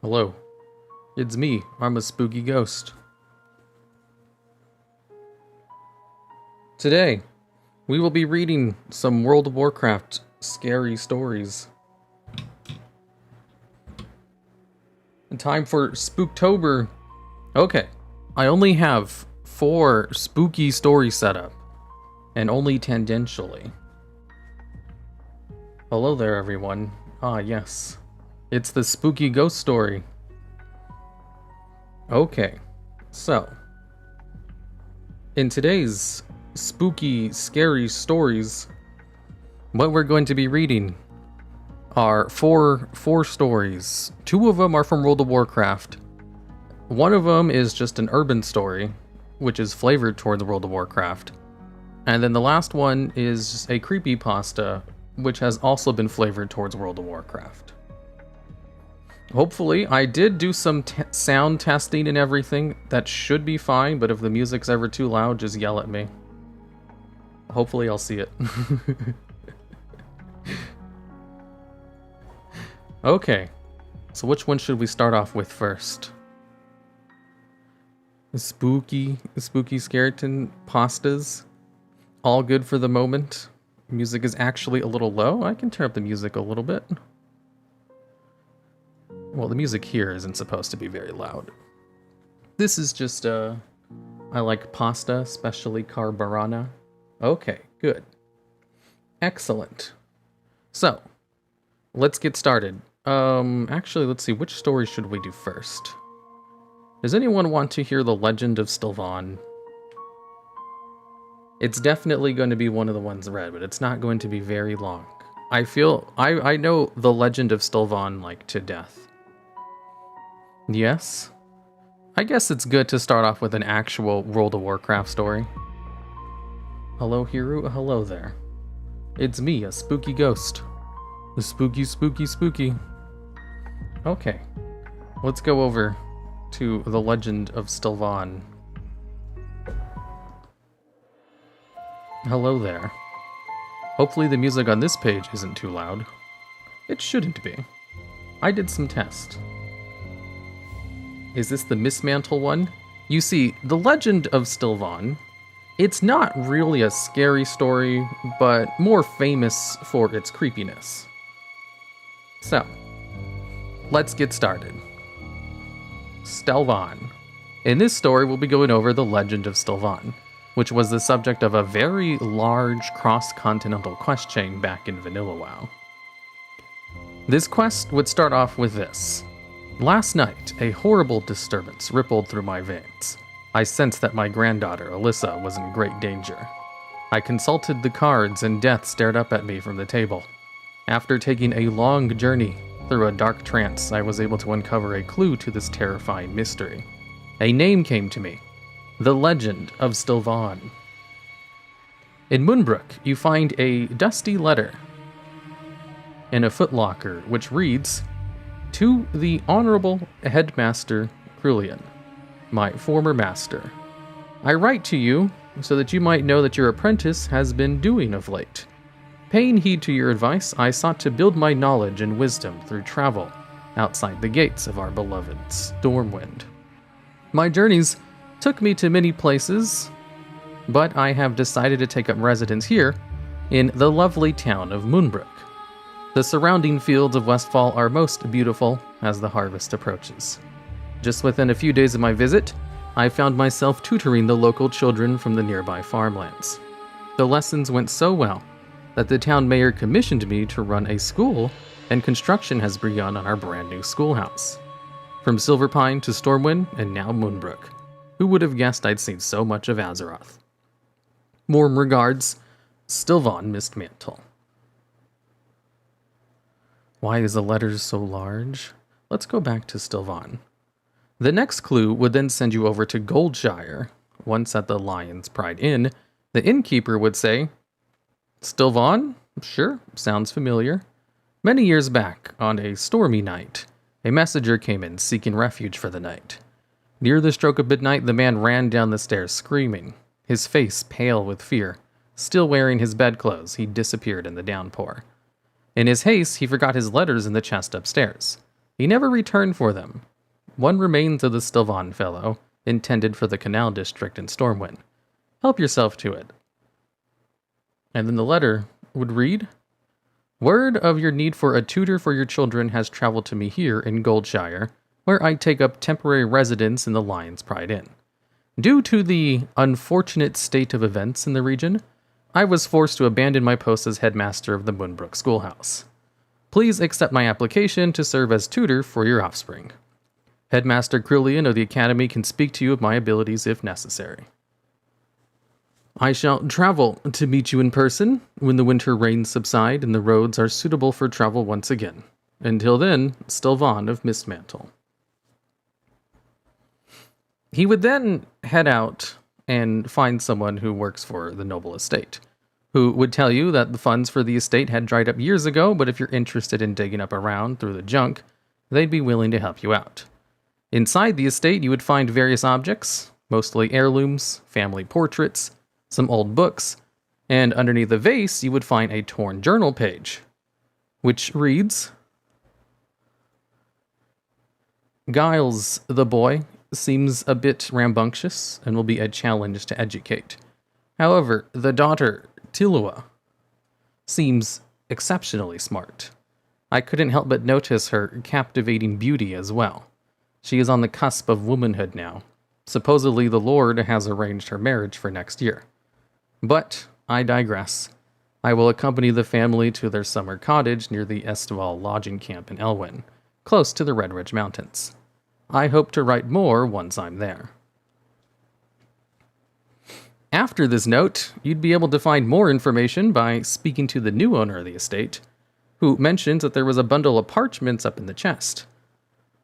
Hello. It's me. I'm a spooky ghost. Today, we will be reading some World of Warcraft scary stories. Time for Spooktober. Okay, I only have 4 spooky stories set up, and only tangentially. Hello there, everyone. Ah, yes. It's the spooky ghost story. Okay, so in today's spooky, scary stories, what we're going to be reading are four stories. 2 of them are from World of Warcraft. One of them is just an urban story, which is flavored towards World of Warcraft. And then the last one is a creepypasta, which has also been flavored towards World of Warcraft. Hopefully, I did do some sound testing and everything. That should be fine, but if the music's ever too loud, just yell at me. Hopefully I'll see it. Okay, so which one should we start off with first? Spooky skeleton pastas. All good for the moment. Music is actually a little low. I can turn up the music a little bit. Well, the music here isn't supposed to be very loud. This is just, I like pasta, especially carbonara. Okay, good. Excellent. So, let's get started. Actually, let's see, which story should we do first? Does anyone want to hear the legend of Stelvan? It's definitely going to be one of the ones read, but it's not going to be very long. I know the legend of Stelvan, like, to death. Yes? I guess it's good to start off with an actual World of Warcraft story. Hello, Hiru. Hello there. It's me, a spooky ghost. The spooky. Okay. Let's go over to the legend of Stelvan. Hello there. Hopefully the music on this page isn't too loud. It shouldn't be. I did some tests. Is this the Mismantle one? You see, the legend of Stelvan, it's not really a scary story, but more famous for its creepiness. So, let's get started. Stelvan. In this story, we'll be going over the legend of Stelvan, which was the subject of a very large cross-continental quest chain back in Vanilla WoW. This quest would start off with this. Last night, a horrible disturbance rippled through my veins. I sensed that my granddaughter, Alyssa, was in great danger. I consulted the cards and death stared up at me from the table. After taking a long journey through a dark trance, I was able to uncover a clue to this terrifying mystery. A name came to me. The Legend of Stelvan. In Moonbrook, you find a dusty letter in a footlocker which reads, "To the Honorable Headmaster Krulian, my former master. I write to you so that you might know that your apprentice has been doing of late. Paying heed to your advice, I sought to build my knowledge and wisdom through travel outside the gates of our beloved Stormwind. My journeys took me to many places, but I have decided to take up residence here in the lovely town of Moonbrook. The surrounding fields of Westfall are most beautiful as the harvest approaches. Just within a few days of my visit, I found myself tutoring the local children from the nearby farmlands. The lessons went so well that the town mayor commissioned me to run a school, and construction has begun on our brand new schoolhouse. From Silverpine to Stormwind and now Moonbrook. Who would have guessed I'd seen so much of Azeroth? Warm regards, Stelvan Mistmantle." Why is the letter so large? Let's go back to Stelvan. The next clue would then send you over to Goldshire. Once at the Lion's Pride Inn, the innkeeper would say, "Stelvan? Sure, sounds familiar. Many years back, on a stormy night, a messenger came in seeking refuge for the night. Near the stroke of midnight, the man ran down the stairs screaming. His face pale with fear. Still wearing his bedclothes, he disappeared in the downpour. In his haste, he forgot his letters in the chest upstairs. He never returned for them. One remains of the Stelvan fellow, intended for the Canal District in Stormwind. Help yourself to it. And then the letter would read, word of your need for a tutor for your children has traveled to me here in Goldshire, where I take up temporary residence in the Lion's Pride Inn. Due to the unfortunate state of events in the region, I was forced to abandon my post as headmaster of the Moonbrook Schoolhouse. Please accept my application to serve as tutor for your offspring. Headmaster Krillian of the Academy can speak to you of my abilities if necessary. I shall travel to meet you in person when the winter rains subside and the roads are suitable for travel once again. Until then, Stelvan of Mistmantle. He would then head out and find someone who works for the noble estate, who would tell you that the funds for the estate had dried up years ago, but if you're interested in digging up around through the junk, they'd be willing to help you out. Inside the estate, you would find various objects, mostly heirlooms, family portraits, some old books, and underneath the vase, you would find a torn journal page, which reads, Giles, the boy, seems a bit rambunctious and will be a challenge to educate. However, the daughter, Tilua, seems exceptionally smart. I couldn't help but notice her captivating beauty as well. She is on the cusp of womanhood now. Supposedly the Lord has arranged her marriage for next year. But I digress. I will accompany the family to their summer cottage near the Estival lodging camp in Elwyn, close to the Red Ridge Mountains. I hope to write more once I'm there. After this note, you'd be able to find more information by speaking to the new owner of the estate, who mentions that there was a bundle of parchments up in the chest.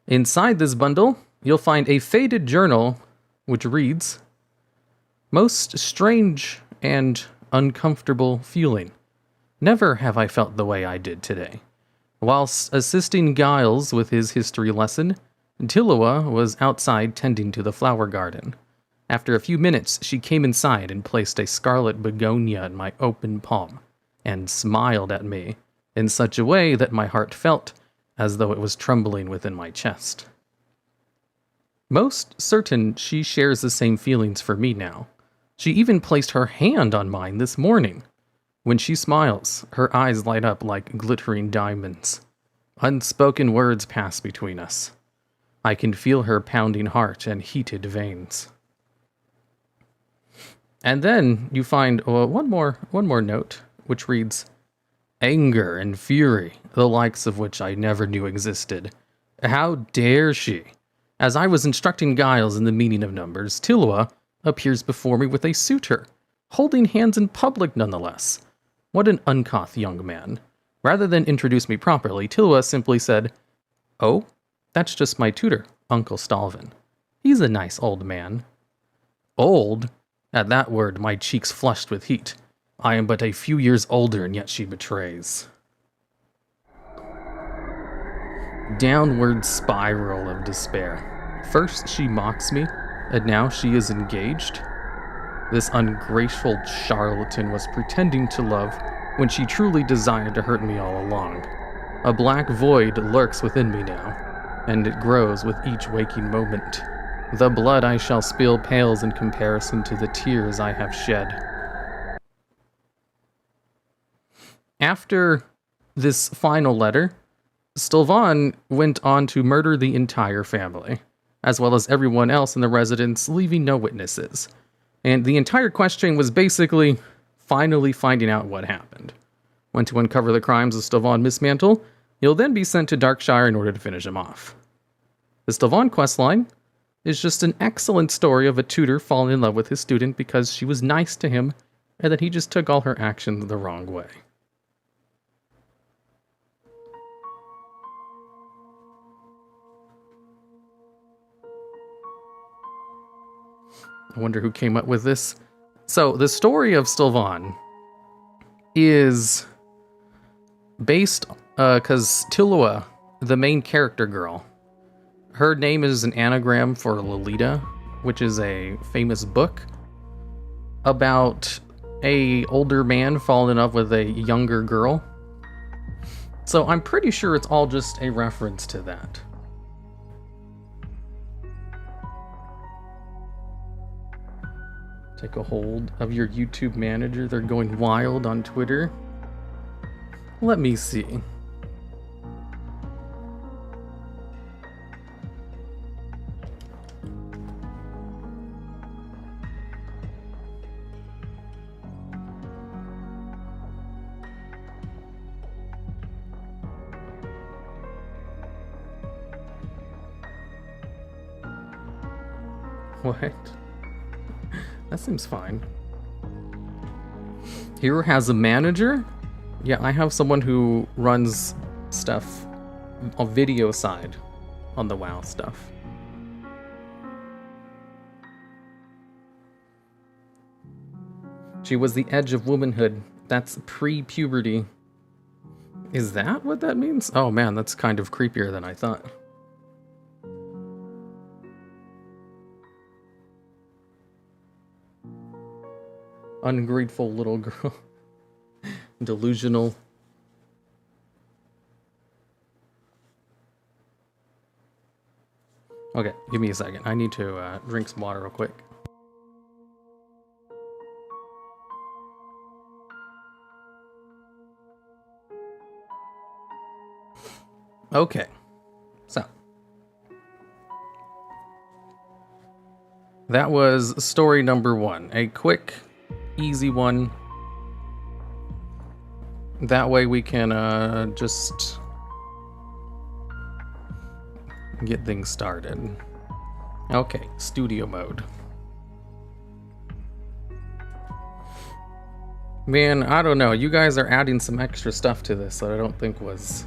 Inside this bundle, you'll find a faded journal which reads, Most strange and uncomfortable feeling. Never have I felt the way I did today. Whilst assisting Giles with his history lesson, Tilua was outside tending to the flower garden. After a few minutes, she came inside and placed a scarlet begonia in my open palm, and smiled at me in such a way that my heart felt as though it was trembling within my chest. Most certain she shares the same feelings for me now. She even placed her hand on mine this morning. When she smiles, her eyes light up like glittering diamonds. Unspoken words pass between us. I can feel her pounding heart and heated veins. And then you find one more note, which reads, Anger and fury, the likes of which I never knew existed. How dare she? As I was instructing Giles in the meaning of numbers, Tilua appears before me with a suitor, holding hands in public nonetheless. What an uncouth young man. Rather than introduce me properly, Tilua simply said, Oh, that's just my tutor, Uncle Stelvan. He's a nice old man. Old? At that word, my cheeks flushed with heat. I am but a few years older, and yet she betrays. Downward spiral of despair. First she mocks me, and now she is engaged. This ungrateful charlatan was pretending to love when she truly desired to hurt me all along. A black void lurks within me now, and it grows with each waking moment. The blood I shall spill pales in comparison to the tears I have shed. After this final letter, Stelvan went on to murder the entire family, as well as everyone else in the residence, leaving no witnesses. And the entire question was basically finally finding out what happened. When to uncover the crimes of Stelvan Mistmantle, you'll then be sent to Darkshire in order to finish him off. The Stelvan questline is just an excellent story of a tutor falling in love with his student because she was nice to him, and that he just took all her actions the wrong way. I wonder who came up with this. So, the story of Stelvan is based, because Tilua, the main character girl, her name is an anagram for Lolita, which is a famous book about a older man falling in love with a younger girl. So I'm pretty sure it's all just a reference to that. Take a hold of your YouTube manager. They're going wild on Twitter. Let me see. What? That seems fine. Hero has a manager? Yeah, I have someone who runs stuff on video side on the WoW stuff. She was the edge of womanhood. That's pre-puberty. Is that what that means? Oh man, that's kind of creepier than I thought. Ungrateful little girl. Delusional. Okay, give me a second. I need to drink some water real quick. Okay, so that was story number 1. A quick, easy one. That way we can just get things started. Okay, studio mode. Man, I don't know. You guys are adding some extra stuff to this that I don't think was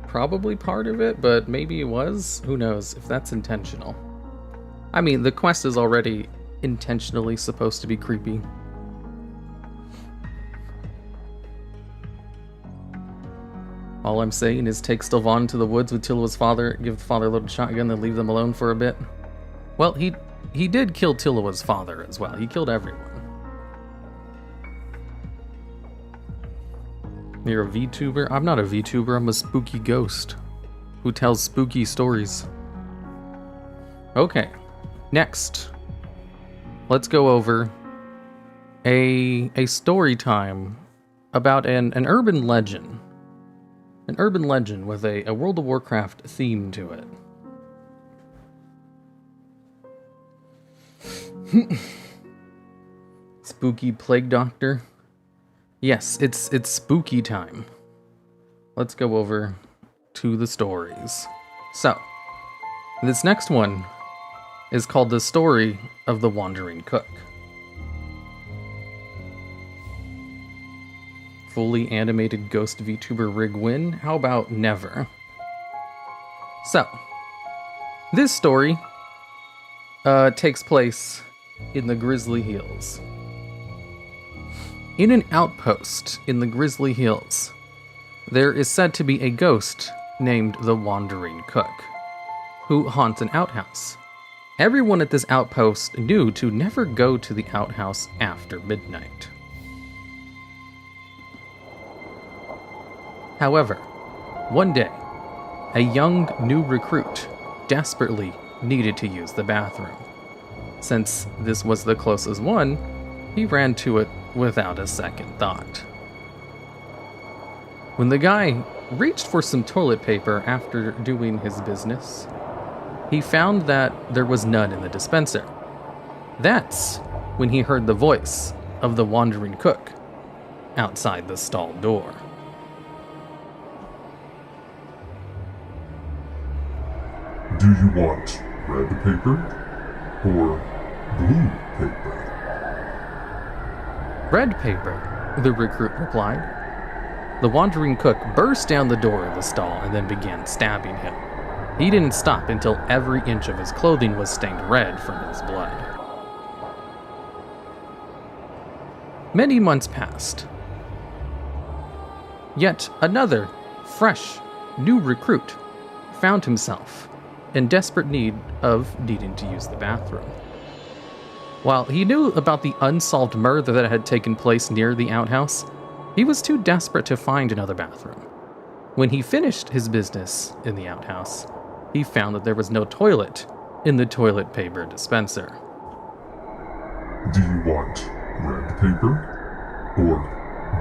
probably part of it, but maybe it was. Who knows if that's intentional. I mean, the quest is already intentionally supposed to be creepy. All I'm saying is take Stelvan to the woods with Tilua's father, give the father a loaded shotgun, then leave them alone for a bit. Well, he did kill Tilua's father as well. He killed everyone. You're a VTuber? I'm not a VTuber, I'm a spooky ghost who tells spooky stories. Okay, next. Let's go over a story time about an urban legend. An urban legend with a World of Warcraft theme to it. Spooky plague doctor. Yes, it's spooky time. Let's go over to the stories. So, this next one is called The Story of the Wandering Cook. Fully animated ghost VTuber rig win? How about never? So, this story takes place in the Grizzly Hills. In an outpost in the Grizzly Hills, there is said to be a ghost named the Wandering Cook, who haunts an outhouse. Everyone at this outpost knew to never go to the outhouse after midnight. However, one day, a young new recruit desperately needed to use the bathroom. Since this was the closest one, he ran to it without a second thought. When the guy reached for some toilet paper after doing his business, he found that there was none in the dispenser. That's when he heard the voice of the Wandering Cook outside the stall door. Do you want red paper or blue paper? Red paper, the recruit replied. The Wandering Cook burst down the door of the stall and then began stabbing him. He didn't stop until every inch of his clothing was stained red from his blood. Many months passed. Yet another, fresh, new recruit found himself in desperate need of needing to use the bathroom. While he knew about the unsolved murder that had taken place near the outhouse, He was too desperate to find another bathroom. When he finished his business in the outhouse, he found that there was no toilet in the toilet paper dispenser. Do you want red paper or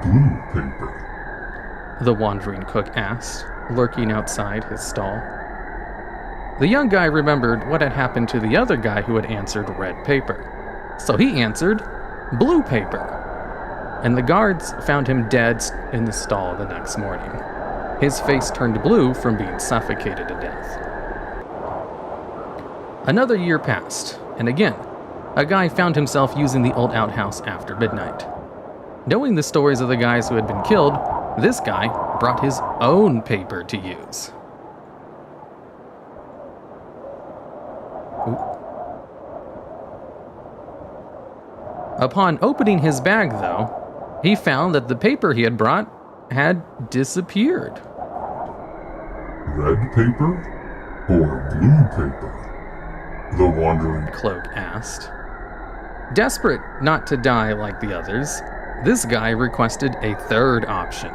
blue paper? The wandering cook asked, lurking outside his stall. The young guy remembered what had happened to the other guy who had answered red paper. So he answered blue paper. And the guards found him dead in the stall the next morning. His face turned blue from being suffocated to death. Another year passed, and again, a guy found himself using the old outhouse after midnight. Knowing the stories of the guys who had been killed, this guy brought his own paper to use. Upon opening his bag, though, he found that the paper he had brought had disappeared. Red paper or blue paper? The wandering cloak asked. Desperate not to die like the others, this guy requested a third option,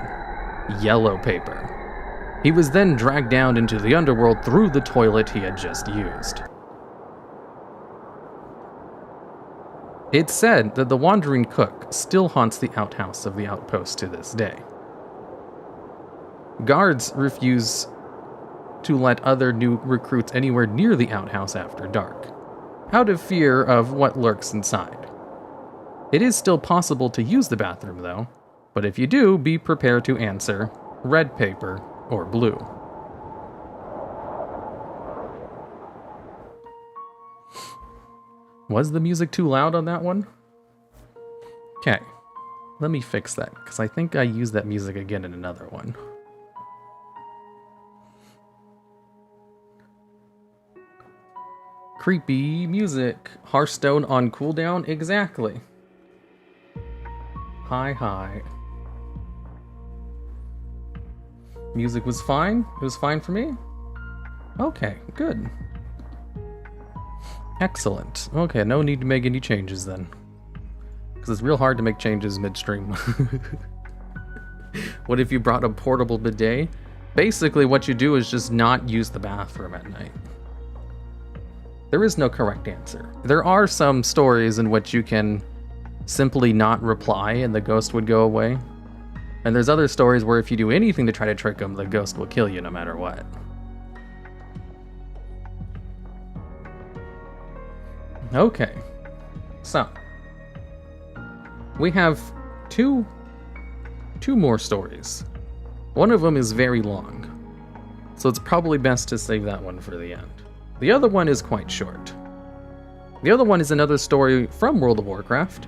yellow paper. He was then dragged down into the underworld through the toilet he had just used. It's said that the wandering cook still haunts the outhouse of the outpost to this day. Guards refuse to let other new recruits anywhere near the outhouse after dark, out of fear of what lurks inside. It is still possible to use the bathroom, though, but if you do, be prepared to answer red paper or blue. Was the music too loud on that one? Okay, let me fix that, because I think I used that music again in another one. Creepy music. Hearthstone on cooldown? Exactly. Hi. Music was fine? It was fine for me? Okay, good. Excellent. Okay, no need to make any changes then. Because it's real hard to make changes midstream. What if you brought a portable bidet? Basically, what you do is just not use the bathroom at night. There is no correct answer. There are some stories in which you can simply not reply and the ghost would go away. And there's other stories where if you do anything to try to trick them, the ghost will kill you no matter what. Okay, so we have two more stories. One of them is very long, so it's probably best to save that one for the end. The other one is quite short. The other one is another story from World of Warcraft.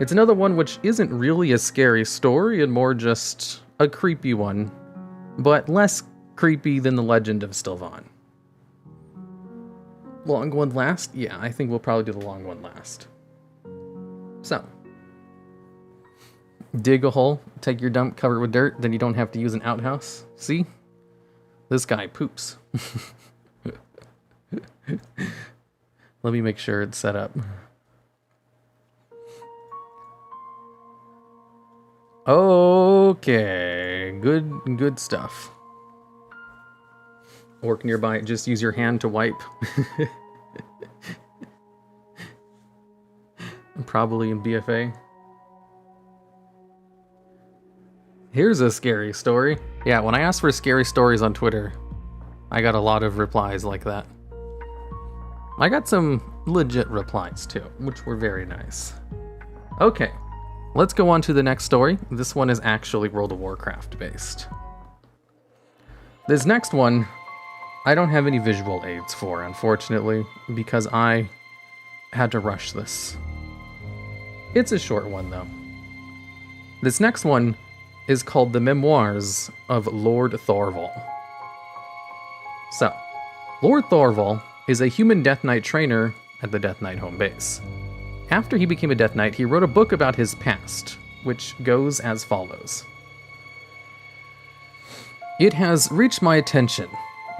It's another one which isn't really a scary story and more just a creepy one, but less creepy than the legend of Stelvan. Long one last? Yeah, I think we'll probably do the long one last. So, dig a hole, take your dump, cover it with dirt, then you don't have to use an outhouse. See? This guy poops. Let me make sure it's set up. Okay, good stuff. Orc nearby, just use your hand to wipe. Probably in BFA. Here's a scary story. Yeah, when I asked for scary stories on Twitter, I got a lot of replies like that. I got some legit replies too, which were very nice. Okay, let's go on to the next story. This one is actually World of Warcraft based. This next one, I don't have any visual aids for, unfortunately, because I had to rush this. It's a short one, though. This next one is called The Memoirs of Lord Thorval. So, Lord Thorval is a human Death Knight trainer at the Death Knight home base. After he became a Death Knight, he wrote a book about his past, which goes as follows. It has reached my attention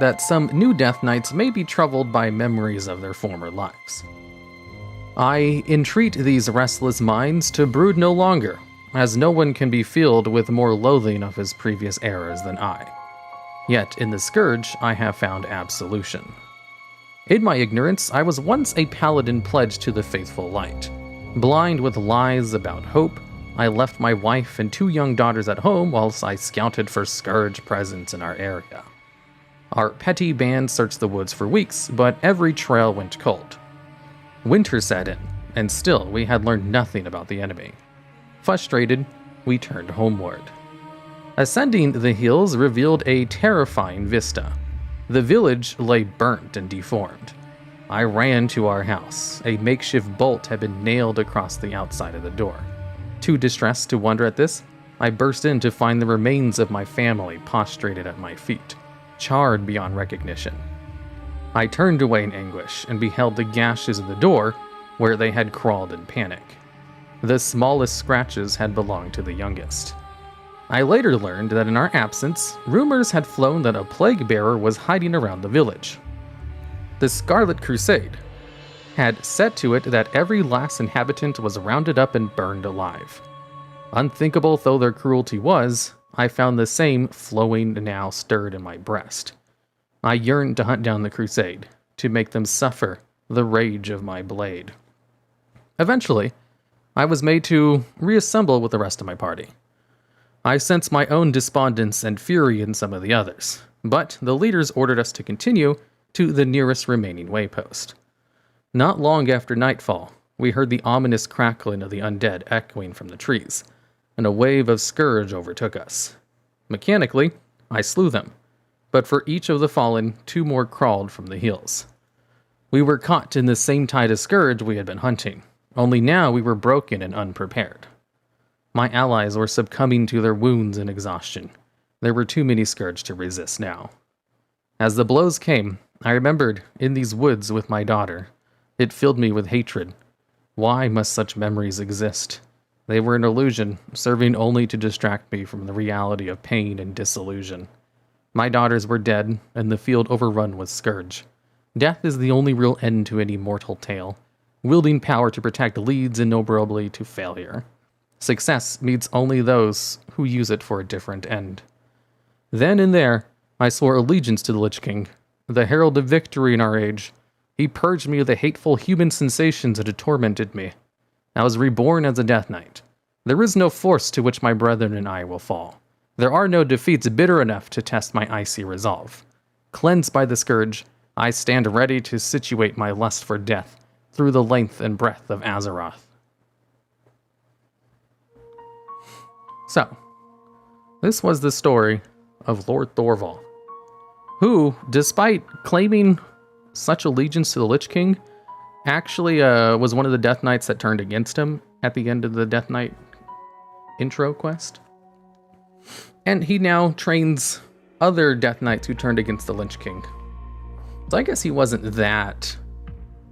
that some new Death Knights may be troubled by memories of their former lives. I entreat these restless minds to brood no longer, as no one can be filled with more loathing of his previous errors than I. Yet in the Scourge, I have found absolution. In my ignorance, I was once a paladin pledged to the faithful light. Blind with lies about hope, I left my wife and 2 young daughters at home whilst I scouted for Scourge presence in our area. Our petty band searched the woods for weeks, but every trail went cold. Winter set in, and still we had learned nothing about the enemy. Frustrated, we turned homeward. Ascending the hills revealed a terrifying vista. The village lay burnt and deformed. I ran to our house. A makeshift bolt had been nailed across the outside of the door. Too distressed to wonder at this, I burst in to find the remains of my family prostrated at my feet, charred beyond recognition. I turned away in anguish and beheld the gashes in the door where they had crawled in panic. The smallest scratches had belonged to the youngest. I later learned that in our absence, rumors had flown that a plague bearer was hiding around the village. The Scarlet Crusade had set to it that every last inhabitant was rounded up and burned alive. Unthinkable though their cruelty was, I found the same flowing now stirred in my breast. I yearned to hunt down the Crusade, to make them suffer the rage of my blade. Eventually, I was made to reassemble with the rest of my party. I sensed my own despondence and fury in some of the others, but the leaders ordered us to continue to the nearest remaining waypost. Not long after nightfall, we heard the ominous crackling of the undead echoing from the trees, and a wave of scourge overtook us. Mechanically, I slew them, but for each of the fallen, 2 more crawled from the hills. We were caught in the same tide of scourge we had been hunting, only now we were broken and unprepared. My allies were succumbing to their wounds and exhaustion. There were too many scourge to resist now. As the blows came, I remembered in these woods with my daughter. It filled me with hatred. Why must such memories exist? They were an illusion, serving only to distract me from the reality of pain and disillusion. My daughters were dead, and the field overrun with scourge. Death is the only real end to any mortal tale. Wielding power to protect leads innumerably to failure. Success meets only those who use it for a different end. Then and there, I swore allegiance to the Lich King, the herald of victory in our age. He purged me of the hateful human sensations that had tormented me. I was reborn as a Death Knight. There is no force to which my brethren and I will fall. There are no defeats bitter enough to test my icy resolve. Cleansed by the scourge, I stand ready to situate my lust for death through the length and breadth of Azeroth. So, this was the story of Lord Thorval, who, despite claiming such allegiance to the Lich King, actually was one of the Death Knights that turned against him at the end of the Death Knight intro quest. And he now trains other Death Knights who turned against the Lich King. So I guess he wasn't that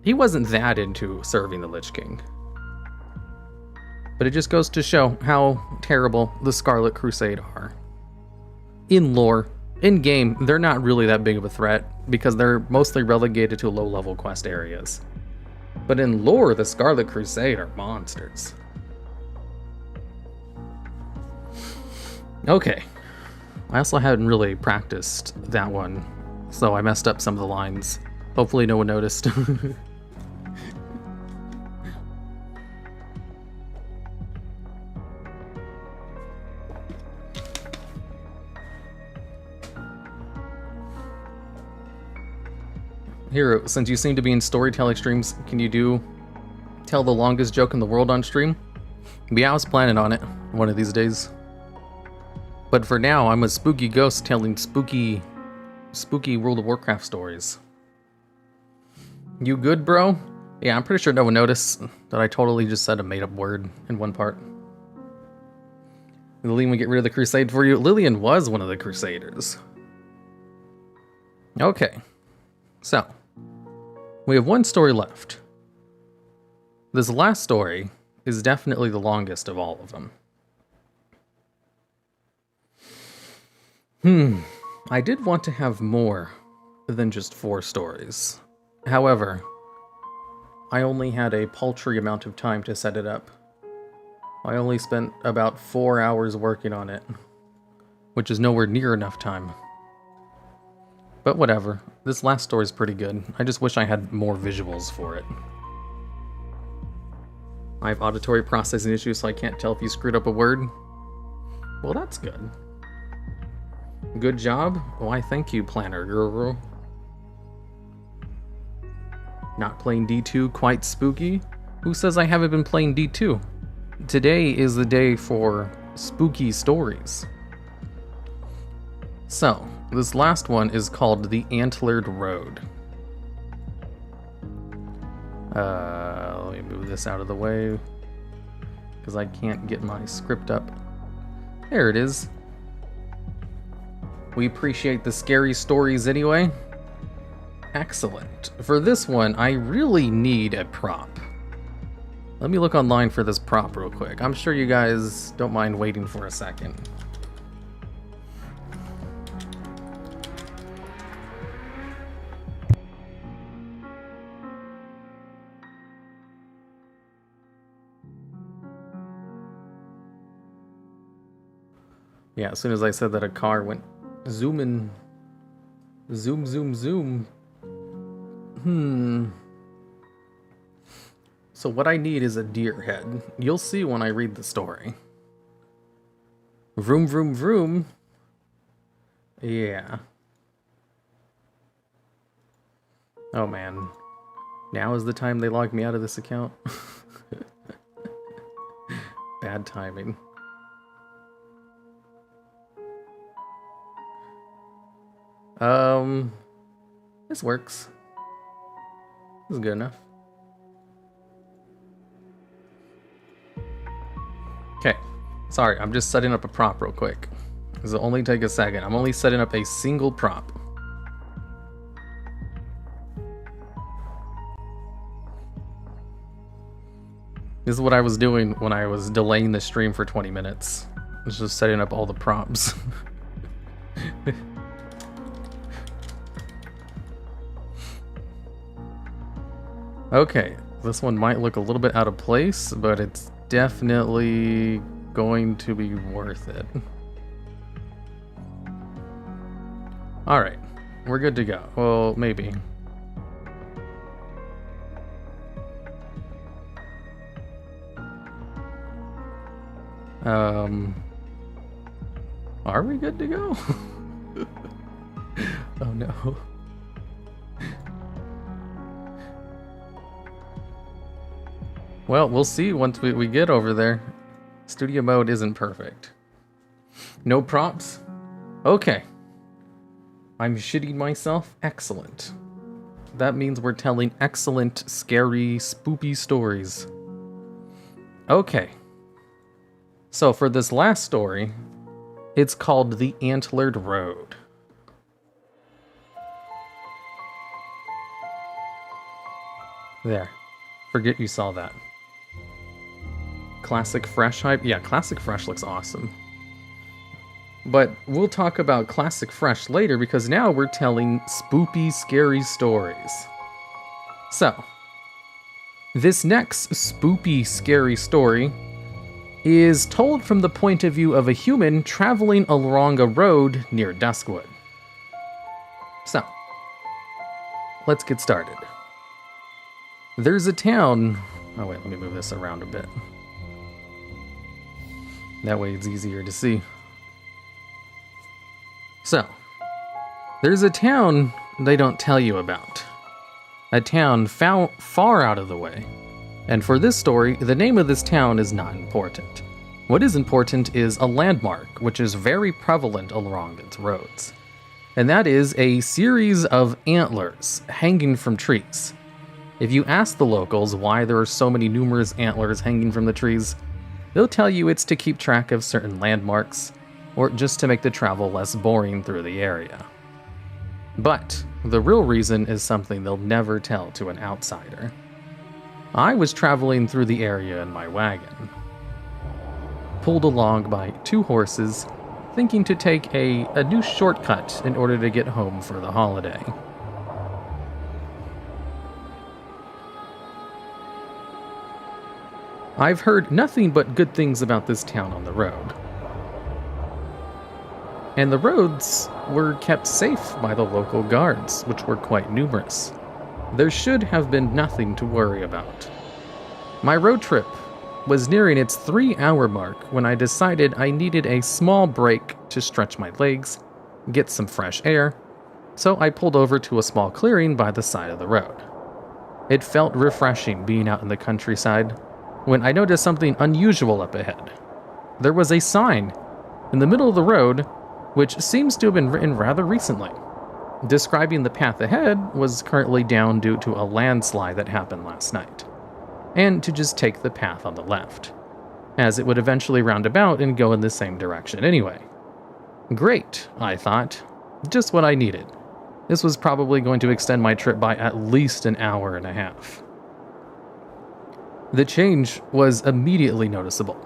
into serving the Lich King. But it just goes to show how terrible the Scarlet Crusade are. In lore, in game, they're not really that big of a threat because they're mostly relegated to low-level quest areas. But in lore, the Scarlet Crusade are monsters. Okay. I also hadn't really practiced that one, so I messed up some of the lines. Hopefully no one noticed. Here, since you seem to be in storytelling streams, can you tell the longest joke in the world on stream? Yeah, I was planning on it one of these days. But for now, I'm a spooky ghost telling spooky World of Warcraft stories. You good, bro? Yeah, I'm pretty sure no one noticed that I totally just said a made-up word in one part. Lillian would get rid of the Crusade for you. Lillian was one of the Crusaders. Okay. So, we have one story left. This last story is definitely the longest of all of them. I did want to have more than just 4 stories. However, I only had a paltry amount of time to set it up. I only spent about 4 hours working on it, which is nowhere near enough time. But whatever, this last story is pretty good. I just wish I had more visuals for it. I have auditory processing issues, so I can't tell if you screwed up a word. Well, that's good. Good job? Why, thank you, Planner Guru. Not playing D2 quite spooky? Who says I haven't been playing D2? Today is the day for spooky stories. So, this last one is called The Antlered Road. Let me move this out of the way, because I can't get my script up. There it is. We appreciate the scary stories anyway. Excellent. For this one, I really need a prop. Let me look online for this prop real quick. I'm sure you guys don't mind waiting for a second. Yeah, as soon as I said that, a car went zooming. Zoom, zoom, zoom. So what I need is a deer head. You'll see when I read the story. Vroom, vroom, vroom. Yeah. Oh man. Now is the time they logged me out of this account. Bad timing. This works. This is good enough. Okay. Sorry, I'm just setting up a prop real quick. This will only take a second. I'm only setting up a single prop. This is what I was doing when I was delaying the stream for 20 minutes. I was just setting up all the props. Okay, this one might look a little bit out of place, but it's definitely going to be worth it. Alright, we're good to go. Well, maybe. Are we good to go? Oh no. Well, we'll see once we get over there. Studio mode isn't perfect. No props? Okay. I'm shitting myself? Excellent. That means we're telling excellent, scary, spoopy stories. Okay. So for this last story, it's called The Antlered Road. There. Forget you saw that. Classic Fresh hype? Yeah, Classic Fresh looks awesome. But we'll talk about Classic Fresh later because now we're telling spoopy, scary stories. So, this next spoopy, scary story is told from the point of view of a human traveling along a road near Duskwood. So, let's get started. There's a town... Oh wait, let me move this around a bit. That way it's easier to see. So, there's a town they don't tell you about. A town far out of the way. And for this story, the name of this town is not important. What is important is a landmark, which is very prevalent along its roads. And that is a series of antlers hanging from trees. If you ask the locals why there are so many numerous antlers hanging from the trees, they'll tell you it's to keep track of certain landmarks, or just to make the travel less boring through the area. But the real reason is something they'll never tell to an outsider. I was traveling through the area in my wagon, pulled along by 2 horses, thinking to take a new shortcut in order to get home for the holiday. I've heard nothing but good things about this town on the road. And the roads were kept safe by the local guards, which were quite numerous. There should have been nothing to worry about. My road trip was nearing its 3-hour mark when I decided I needed a small break to stretch my legs, get some fresh air, so I pulled over to a small clearing by the side of the road. It felt refreshing being out in the countryside when I noticed something unusual up ahead. There was a sign in the middle of the road which seems to have been written rather recently. Describing the path ahead was currently down due to a landslide that happened last night, and to just take the path on the left, as it would eventually round about and go in the same direction anyway. Great, I thought. Just what I needed. This was probably going to extend my trip by at least an hour and a half. The change was immediately noticeable.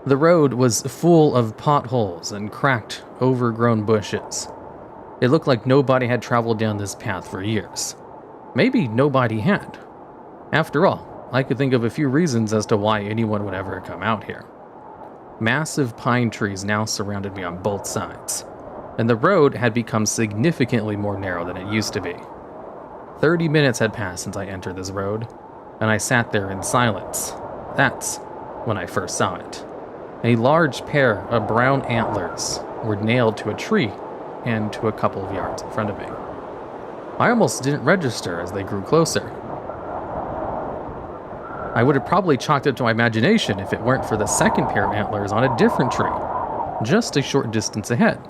The road was full of potholes and cracked, overgrown bushes. It looked like nobody had traveled down this path for years. Maybe nobody had. After all, I could think of a few reasons as to why anyone would ever come out here. Massive pine trees now surrounded me on both sides, and the road had become significantly more narrow than it used to be. 30 minutes had passed since I entered this road, and I sat there in silence. That's when I first saw it. A large pair of brown antlers were nailed to a tree and to a couple of yards in front of me. I almost didn't register as they grew closer. I would have probably chalked it to my imagination if it weren't for the second pair of antlers on a different tree, just a short distance ahead.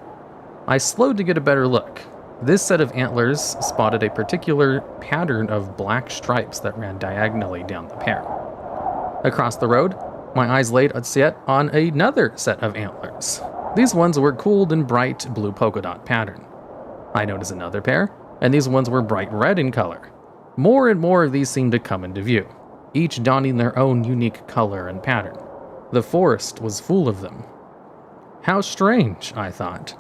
I slowed to get a better look. This set of antlers spotted a particular pattern of black stripes that ran diagonally down the pair. Across the road, my eyes laid on another set of antlers. These ones were cooled in bright blue polka dot pattern. I noticed another pair, and these ones were bright red in color. More and more of these seemed to come into view, each donning their own unique color and pattern. The forest was full of them. How strange, I thought.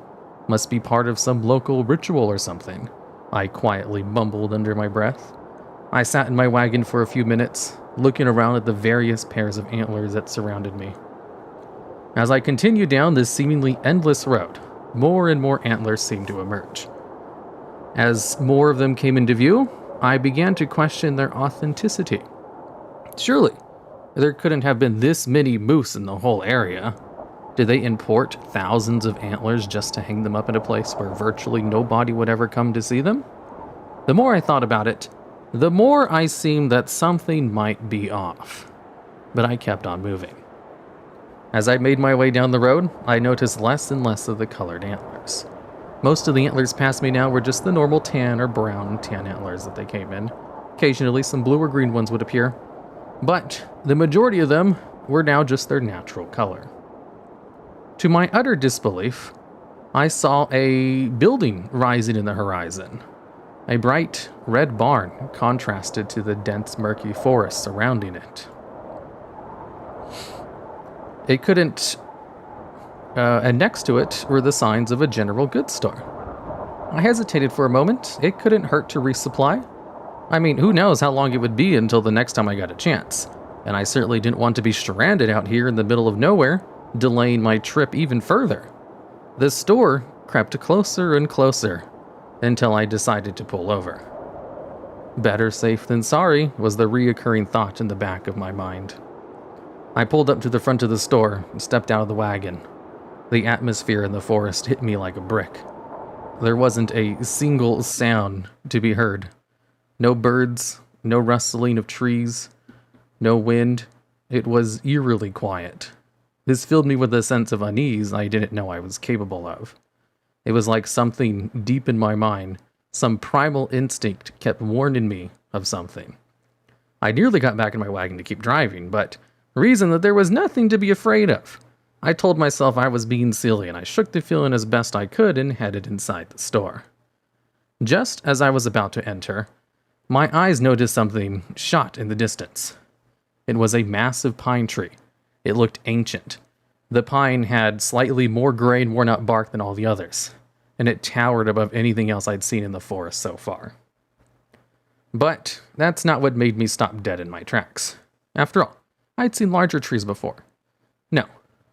Must be part of some local ritual or something, I quietly mumbled under my breath. I sat in my wagon for a few minutes, looking around at the various pairs of antlers that surrounded me. As I continued down this seemingly endless road, more and more antlers seemed to emerge. As more of them came into view, I began to question their authenticity. Surely, there couldn't have been this many moose in the whole area. Did they import thousands of antlers just to hang them up in a place where virtually nobody would ever come to see them? The more I thought about it, the more I seemed that something might be off. But I kept on moving. As I made my way down the road, I noticed less and less of the colored antlers. Most of the antlers past me now were just the normal tan or brown tan antlers that they came in. Occasionally some blue or green ones would appear, but the majority of them were now just their natural color. To my utter disbelief, I saw a building rising in the horizon. A bright red barn contrasted to the dense murky forest surrounding it. And next to it were the signs of a general goods store. I hesitated for a moment. It couldn't hurt to resupply. I mean, who knows how long it would be until the next time I got a chance. And I certainly didn't want to be stranded out here in the middle of nowhere, delaying my trip even further. The store crept closer and closer until I decided to pull over. Better safe than sorry was the reoccurring thought in the back of my mind. I pulled up to the front of the store and stepped out of the wagon. The atmosphere in the forest hit me like a brick. There wasn't a single sound to be heard. No birds, no rustling of trees, no wind. It was eerily quiet. This filled me with a sense of unease I didn't know I was capable of. It was like something deep in my mind, some primal instinct kept warning me of something. I nearly got back in my wagon to keep driving, but reasoned that there was nothing to be afraid of. I told myself I was being silly, and I shook the feeling as best I could and headed inside the store. Just as I was about to enter, my eyes noticed something shot in the distance. It was a massive pine tree. It looked ancient. The pine had slightly more gray and worn out bark than all the others, and it towered above anything else I'd seen in the forest so far. But that's not what made me stop dead in my tracks. After all, I'd seen larger trees before. No,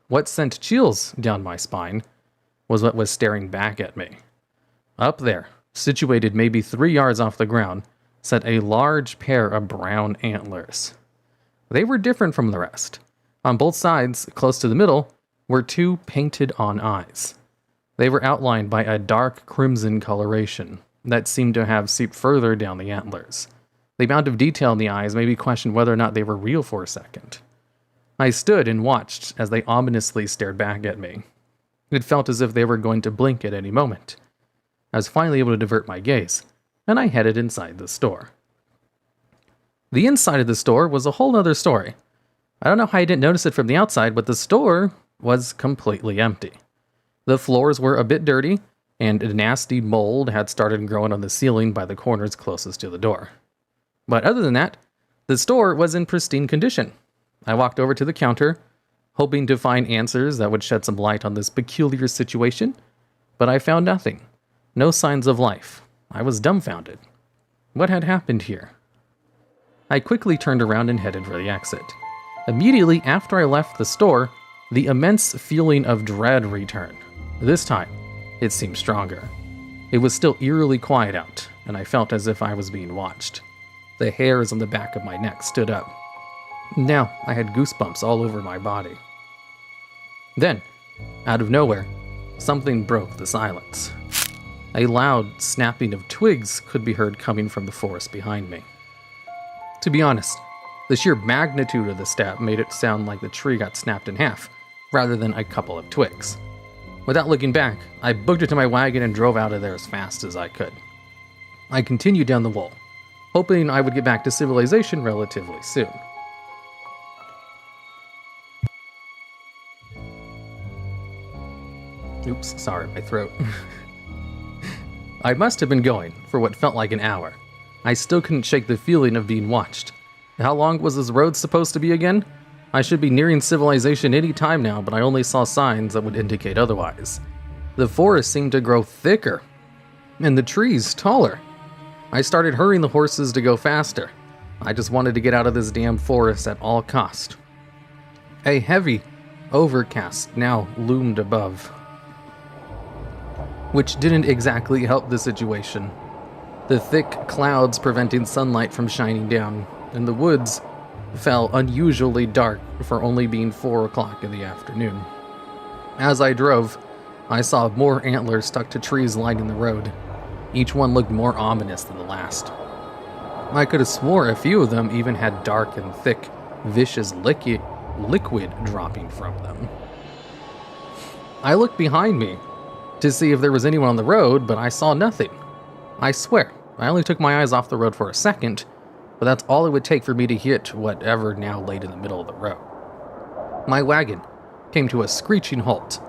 what sent chills down my spine was what was staring back at me. Up there, situated maybe 3 yards off the ground, sat a large pair of brown antlers. They were different from the rest. On both sides, close to the middle, were 2 painted-on eyes. They were outlined by a dark crimson coloration that seemed to have seeped further down the antlers. The amount of detail in the eyes made me question whether or not they were real for a second. I stood and watched as they ominously stared back at me. It felt as if they were going to blink at any moment. I was finally able to divert my gaze, and I headed inside the store. The inside of the store was a whole other story. I don't know how I didn't notice it from the outside, but the store was completely empty. The floors were a bit dirty, and a nasty mold had started growing on the ceiling by the corners closest to the door. But other than that, the store was in pristine condition. I walked over to the counter, hoping to find answers that would shed some light on this peculiar situation, but I found nothing. No signs of life. I was dumbfounded. What had happened here? I quickly turned around and headed for the exit. Immediately after I left the store, the immense feeling of dread returned. This time, it seemed stronger. It was still eerily quiet out, and I felt as if I was being watched. The hairs on the back of my neck stood up. Now, I had goosebumps all over my body. Then, out of nowhere, something broke the silence. A loud snapping of twigs could be heard coming from the forest behind me. To be honest, the sheer magnitude of the stab made it sound like the tree got snapped in half, rather than a couple of twigs. Without looking back, I booked it to my wagon and drove out of there as fast as I could. I continued down the wall, hoping I would get back to civilization relatively soon. Oops, sorry, my throat. I must have been going for what felt like an hour. I still couldn't shake the feeling of being watched. How long was this road supposed to be again? I should be nearing civilization any time now, but I only saw signs that would indicate otherwise. The forest seemed to grow thicker, and the trees taller. I started hurrying the horses to go faster. I just wanted to get out of this damn forest at all cost. A heavy overcast now loomed above, which didn't exactly help the situation. The thick clouds preventing sunlight from shining down, and the woods fell unusually dark for only being 4 o'clock in the afternoon. As I drove, I saw more antlers stuck to trees lining the road. Each one looked more ominous than the last. I could have swore a few of them even had dark and thick, vicious liquid dropping from them. I looked behind me to see if there was anyone on the road, but I saw nothing. I swear, I only took my eyes off the road for a second, but that's all it would take for me to hit whatever now laid in the middle of the road. My wagon came to a screeching halt.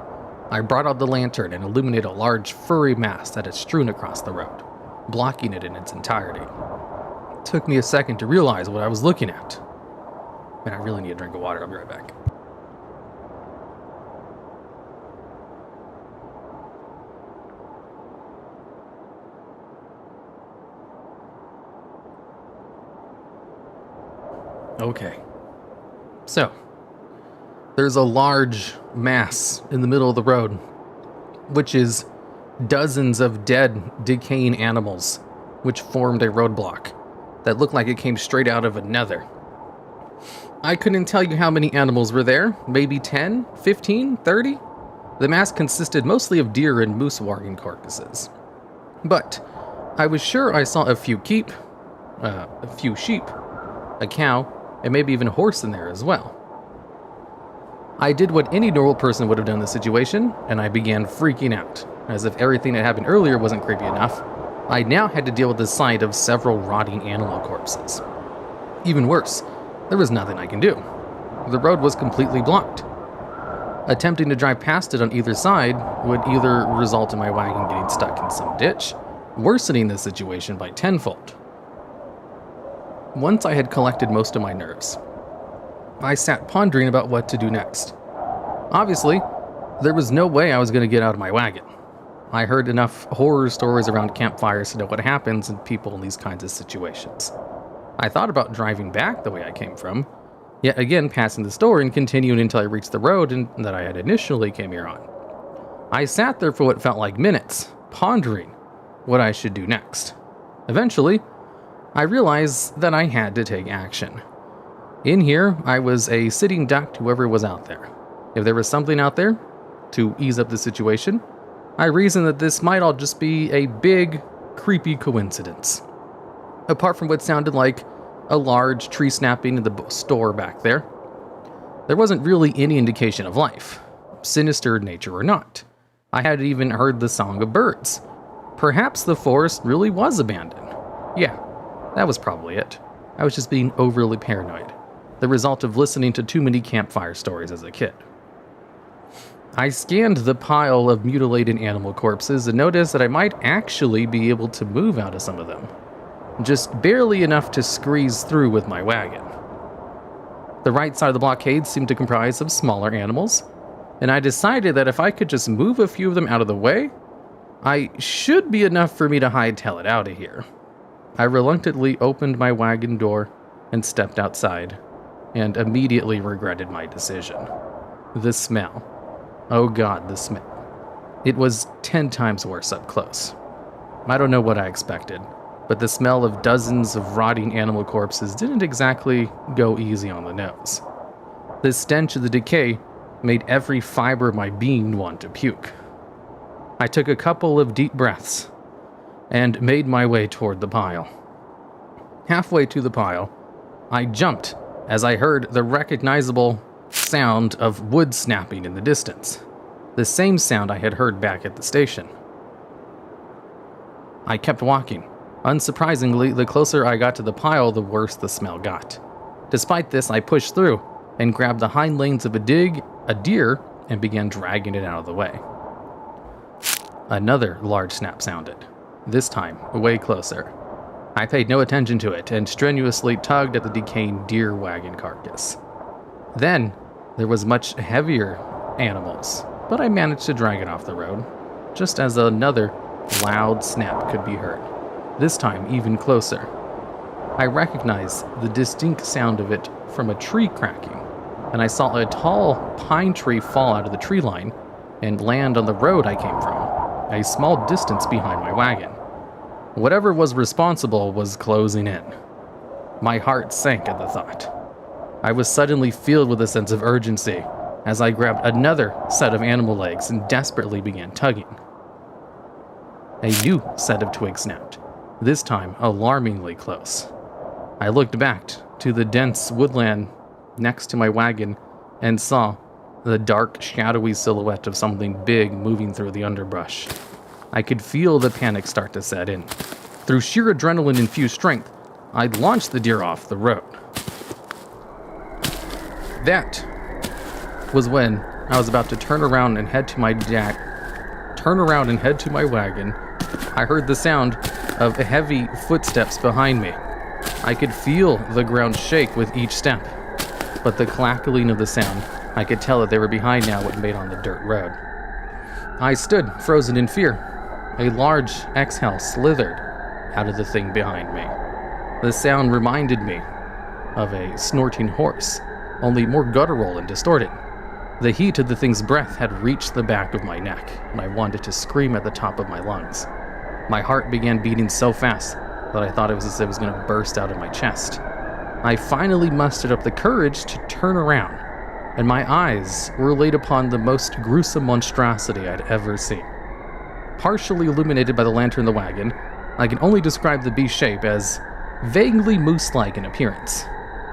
I brought out the lantern and illuminated a large furry mass that had strewn across the road, blocking it in its entirety. It took me a second to realize what I was looking at. Man, I really need a drink of water. I'll be right back. Okay, so there's a large mass in the middle of the road, which is dozens of dead, decaying animals, which formed a roadblock that looked like it came straight out of a nether. I couldn't tell you how many animals were there, maybe 10, 15, 30? The mass consisted mostly of deer and moose warging carcasses. But I was sure I saw a few sheep, a cow, and maybe even a horse in there as well. I did what any normal person would have done in this situation, and I began freaking out. As if everything that happened earlier wasn't creepy enough, I now had to deal with the sight of several rotting animal corpses. Even worse, there was nothing I can do. The road was completely blocked. Attempting to drive past it on either side would either result in my wagon getting stuck in some ditch, worsening the situation by tenfold. Once I had collected most of my nerves, I sat pondering about what to do next. Obviously, there was no way I was going to get out of my wagon. I heard enough horror stories around campfires to know what happens in people in these kinds of situations. I thought about driving back the way I came from, yet again passing the store and continuing until I reached the road that I had initially came here on. I sat there for what felt like minutes, pondering what I should do next. Eventually, I realized that I had to take action. In here, I was a sitting duck to whoever was out there. If there was something out there to ease up the situation, I reasoned that this might all just be a big, creepy coincidence. Apart from what sounded like a large tree snapping in the store back there wasn't really any indication of life, sinister nature or not. I hadn't even heard the song of birds. Perhaps the forest really was abandoned. Yeah, that was probably it. I was just being overly paranoid, the result of listening to too many campfire stories as a kid. I scanned the pile of mutilated animal corpses and noticed that I might actually be able to move out of some of them, just barely enough to squeeze through with my wagon. The right side of the blockade seemed to comprise of smaller animals, and I decided that if I could just move a few of them out of the way, I should be enough for me to hightail it out of here. I reluctantly opened my wagon door and stepped outside, and immediately regretted my decision. The smell. Oh God, the smell. It was 10 times worse up close. I don't know what I expected, but the smell of dozens of rotting animal corpses didn't exactly go easy on the nose. The stench of the decay made every fiber of my being want to puke. I took a couple of deep breaths and made my way toward the pile. Halfway to the pile, I jumped as I heard the recognizable sound of wood snapping in the distance, the same sound I had heard back at the station. I kept walking. Unsurprisingly, the closer I got to the pile, the worse the smell got. Despite this, I pushed through and grabbed the hind legs of a deer, and began dragging it out of the way. Another large snap sounded, this time way closer. I paid no attention to it and strenuously tugged at the decaying deer wagon carcass. Then, there was much heavier animals, but I managed to drag it off the road, just as another loud snap could be heard, this time even closer. I recognized the distinct sound of it from a tree cracking, and I saw a tall pine tree fall out of the tree line and land on the road I came from, a small distance behind my wagon. Whatever was responsible was closing in. My heart sank at the thought. I was suddenly filled with a sense of urgency as I grabbed another set of animal legs and desperately began tugging. A new set of twigs snapped, this time alarmingly close. I looked back to the dense woodland next to my wagon and saw the dark, shadowy silhouette of something big moving through the underbrush. I could feel the panic start to set in. Through sheer adrenaline-infused strength, I launched the deer off the road. That was when I was about to turn around and head to my wagon. I heard the sound of heavy footsteps behind me. I could feel the ground shake with each step, but the crackling of the sound, I could tell that they were behind now what made on the dirt road. I stood, frozen in fear. A large exhale slithered out of the thing behind me. The sound reminded me of a snorting horse, only more guttural and distorted. The heat of the thing's breath had reached the back of my neck, and I wanted to scream at the top of my lungs. My heart began beating so fast that I thought it was as if it was going to burst out of my chest. I finally mustered up the courage to turn around, and my eyes were laid upon the most gruesome monstrosity I'd ever seen. Partially illuminated by the lantern in the wagon, I can only describe the beast's shape as vaguely moose-like in appearance,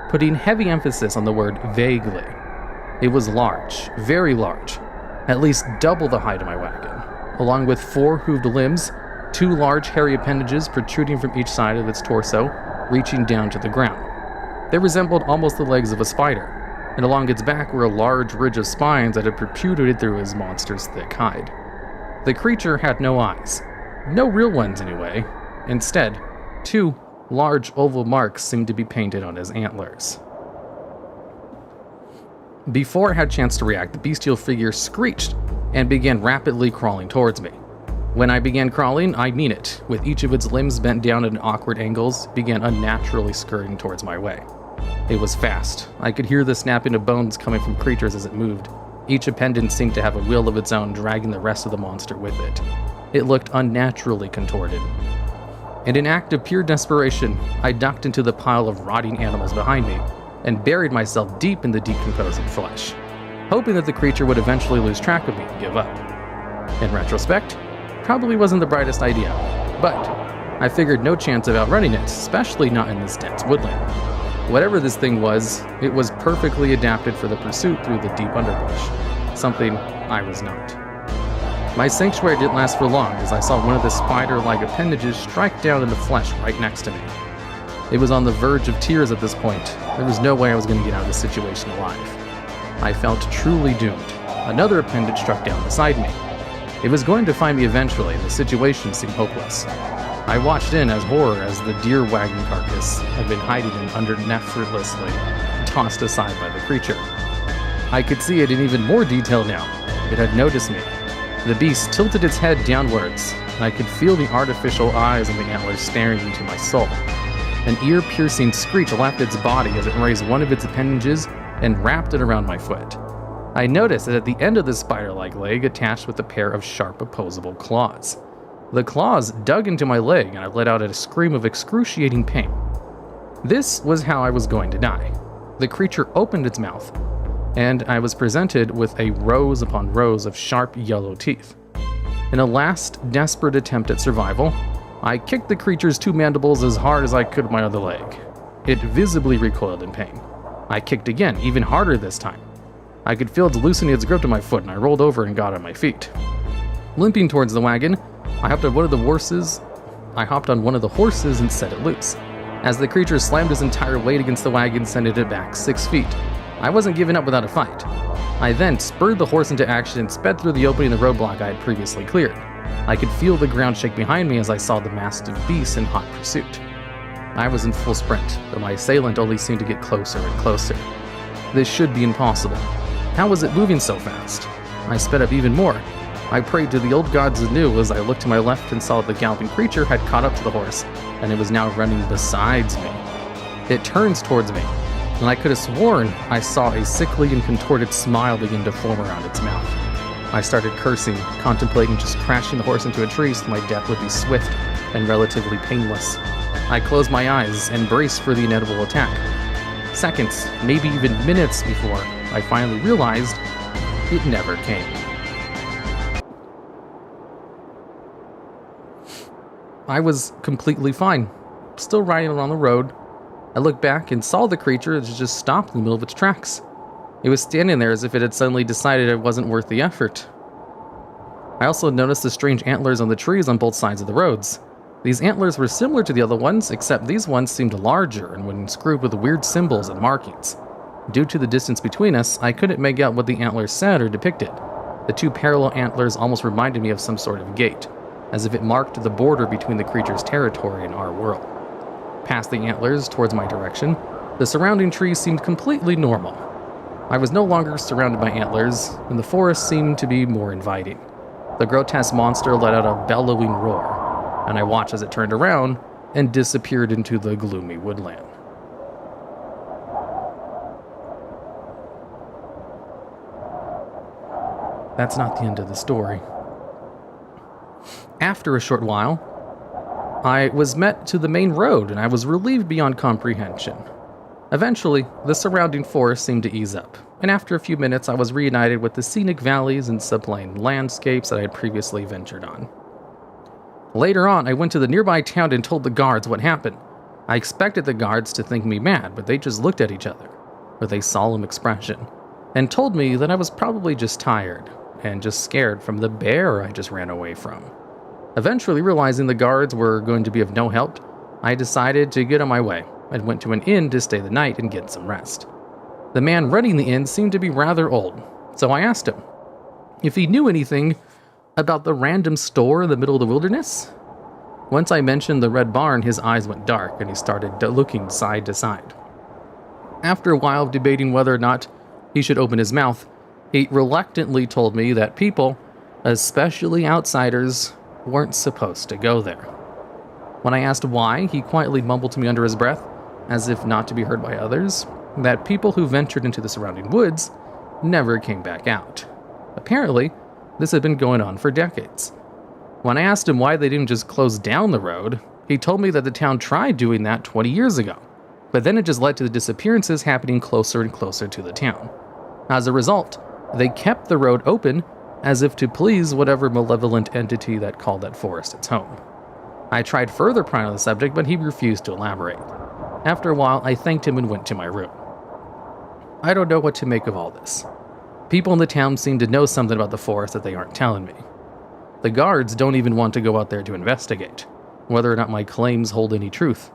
putting heavy emphasis on the word vaguely. It was large, very large, at least double the height of my wagon, along with 4 hooved limbs, 2 large hairy appendages protruding from each side of its torso, reaching down to the ground. They resembled almost the legs of a spider, and along its back were a large ridge of spines that had protruded through his monster's thick hide. The creature had no eyes. No real ones, anyway. Instead, 2 large oval marks seemed to be painted on his antlers. Before I had a chance to react, the bestial figure screeched and began rapidly crawling towards me. When I began crawling, I mean it, with each of its limbs bent down at awkward angles, began unnaturally scurrying towards my way. It was fast. I could hear the snapping of bones coming from creatures as it moved. Each appendage seemed to have a will of its own, dragging the rest of the monster with it. It looked unnaturally contorted. In an act of pure desperation, I ducked into the pile of rotting animals behind me and buried myself deep in the decomposing flesh, hoping that the creature would eventually lose track of me and give up. In retrospect, probably wasn't the brightest idea, but I figured no chance of outrunning it, especially not in this dense woodland. Whatever this thing was, it was perfectly adapted for the pursuit through the deep underbrush, something I was not. My sanctuary didn't last for long as I saw one of the spider-like appendages strike down in the flesh right next to me. It was on the verge of tears at this point. There was no way I was going to get out of this situation alive. I felt truly doomed. Another appendage struck down beside me. It was going to find me eventually, and the situation seemed hopeless. I watched in as horror as the deer wagon carcass had been hiding in under effortlessly tossed aside by the creature. I could see it in even more detail now. It had noticed me. The beast tilted its head downwards, and I could feel the artificial eyes and the antlers staring into my soul. An ear-piercing screech left its body as it raised one of its appendages and wrapped it around my foot. I noticed that at the end of the spider-like leg attached with a pair of sharp opposable claws. The claws dug into my leg and I let out a scream of excruciating pain. This was how I was going to die. The creature opened its mouth, and I was presented with a rows upon rows of sharp yellow teeth. In a last desperate attempt at survival, I kicked the creature's two mandibles as hard as I could with my other leg. It visibly recoiled in pain. I kicked again, even harder this time. I could feel it loosening its grip to my foot, and I rolled over and got on my feet. Limping towards the wagon, I hopped on one of the horses and set it loose. As the creature slammed his entire weight against the wagon, sending it back 6 feet. I wasn't giving up without a fight. I then spurred the horse into action and sped through the opening in the roadblock I had previously cleared. I could feel the ground shake behind me as I saw the mastiff beast in hot pursuit. I was in full sprint, but my assailant only seemed to get closer and closer. This should be impossible. How was it moving so fast? I sped up even more. I prayed to the old gods anew as I looked to my left and saw that the galloping creature had caught up to the horse, and it was now running besides me. It turns towards me, and I could have sworn I saw a sickly and contorted smile begin to form around its mouth. I started cursing, contemplating just crashing the horse into a tree so my death would be swift and relatively painless. I closed my eyes and braced for the inevitable attack. Seconds, maybe even minutes before I finally realized it never came. I was completely fine, still riding along the road. I looked back and saw the creature just stopped in the middle of its tracks. It was standing there as if it had suddenly decided it wasn't worth the effort. I also noticed the strange antlers on the trees on both sides of the roads. These antlers were similar to the other ones, except these ones seemed larger and were inscribed with weird symbols and markings. Due to the distance between us, I couldn't make out what the antlers said or depicted. The two parallel antlers almost reminded me of some sort of gate, as if it marked the border between the creature's territory and our world. Past the antlers, towards my direction, the surrounding trees seemed completely normal. I was no longer surrounded by antlers, and the forest seemed to be more inviting. The grotesque monster let out a bellowing roar, and I watched as it turned around and disappeared into the gloomy woodland. That's not the end of the story. After a short while, I was met to the main road, and I was relieved beyond comprehension. Eventually, the surrounding forest seemed to ease up, and after a few minutes I was reunited with the scenic valleys and subplain landscapes that I had previously ventured on. Later on, I went to the nearby town and told the guards what happened. I expected the guards to think me mad, but they just looked at each other with a solemn expression and told me that I was probably just tired and just scared from the bear I just ran away from. Eventually, realizing the guards were going to be of no help, I decided to get on my way and went to an inn to stay the night and get some rest. The man running the inn seemed to be rather old, so I asked him if he knew anything about the random store in the middle of the wilderness. Once I mentioned the red barn, his eyes went dark and he started looking side to side. After a while of debating whether or not he should open his mouth, he reluctantly told me that people, especially outsiders, weren't supposed to go there. When I asked why, he quietly mumbled to me under his breath, as if not to be heard by others, that people who ventured into the surrounding woods never came back out. Apparently, this had been going on for decades. When I asked him why they didn't just close down the road, he told me that the town tried doing that 20 years ago, but then it just led to the disappearances happening closer and closer to the town. As a result, they kept the road open as if to please whatever malevolent entity that called that forest its home. I tried further prying on the subject, but he refused to elaborate. After a while, I thanked him and went to my room. I don't know what to make of all this. People in the town seem to know something about the forest that they aren't telling me. The guards don't even want to go out there to investigate, whether or not my claims hold any truth.